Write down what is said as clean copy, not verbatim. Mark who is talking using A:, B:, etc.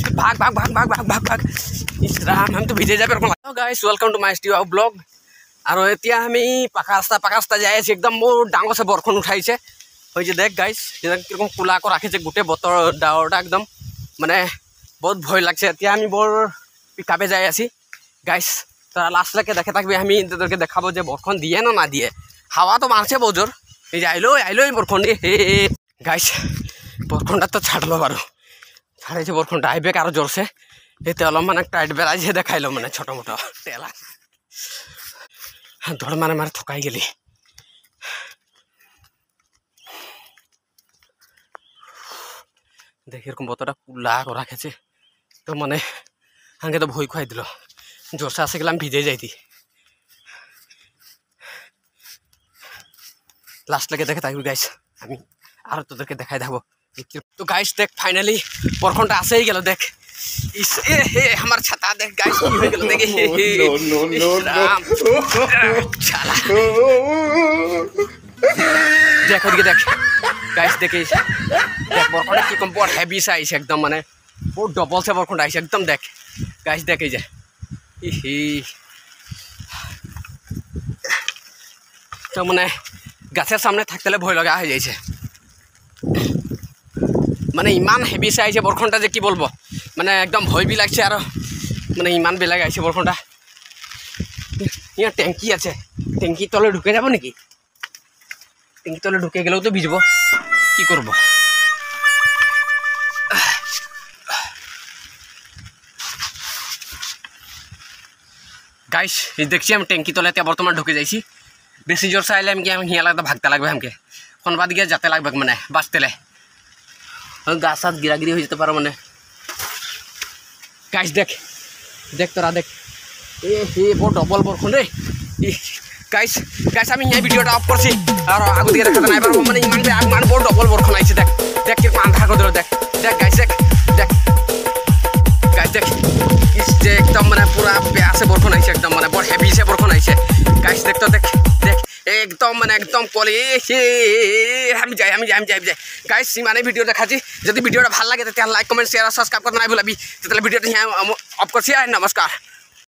A: भाग भाग भाग भाग भाग भाग भाग इस राम हम तो भिजे जाबे hello guys welcome to my studio blog और एतिया हम पाका रास्ता जाए एकदम बहुत डांगर से बरखन उठाइছে होइजे देख गाइस किरकम कुला को राखिছে गोटे बतर डावरटा एकदम माने बहुत भय लागছে एतिया हम बर पिकापे जाए आसी गाइस तो लास्ट लेके देखे थाकबे हम इनके देखाबो जे बरखन दिए ना दिए हावा तो मारছে बहुत जोर এই যে আইলো বরখন গাইস বরখনটা তো ছাড়লো বারো ছাড়াইছে বরখনটা আইবে আরো জোরছে এতে অলপ মানে টাইট বেড়াইছে দেখাইলো মানে ছোট মোটো টেলা ধর মানে মারে থকাই গেলি দেখি এরকম বতটা কুলা করে রাখেছে তো মানে আগে তো ভয় খুয়াই দিল জোরসে আসে গেলাম ভিজে যাইতি लास्ट लगे देखे থাকবি गाइस আমি আর তোদেরকে দেখাই দেব तो गाइस देख फाइनली बरखनটা আসেই গেল देख इस ए हमार छाता देख गाइस কি হয়ে গেল দেখি नो चला देखो देख गाइस देखिए देख बरखनটা কি কম बहुत हेवी साइज एकदम माने बहुत डबल से बरखनটা आइছে एकदम देख गाइस देखिए जा तो माने गाछर सामने थाकते भय लगा हो जाए माने इमान हेवी से आइছে बरखनटा जे कि बोलबो माने एकदम भय भी लागছে और माने इमान बेला आइছে बरखनटा यहाँ टैंकी আছে टैंकी तले ढुके যাব नाकि टैंकी तले ढुके गेलेও तो ভিজবো কি করব गाइस ये देखिए हम टैंकी तले बर्तमान ढुके जाइছি बेसि जोर से आइले हम हिया लगता भागता लगे हमके कोनबा दिखे जाते लगे माने बाँचतेले गाछ साथ गिरागिरी हो जाते पारो माने गाइस देख देख तोरा देख बहुत डबल बरखन रे गाइस गाइस हम यहाँ भिडियोटा अफ करছি और आगु दिके देखाते নাই পারবো মানে ইমান বহুত डबल बरखन आइছে देख देख कि आंधा कर दिल देख देख गाइस देख देख गाइस देख इस जे एकदम माने पूरा प्यार से बरखन आइছে एकदम माने बहुत हेवी से बरखन आइছে गाइस देख तो देख देख एकदम मैंने एकदम कले हम जाए गाइस इमाने भिडियो देखा जब भिडियो भल लगे लाइक कमेंट शेयर सब्सक्राइब करना ना भूलबी भिडियो अफ कर नमस्कार।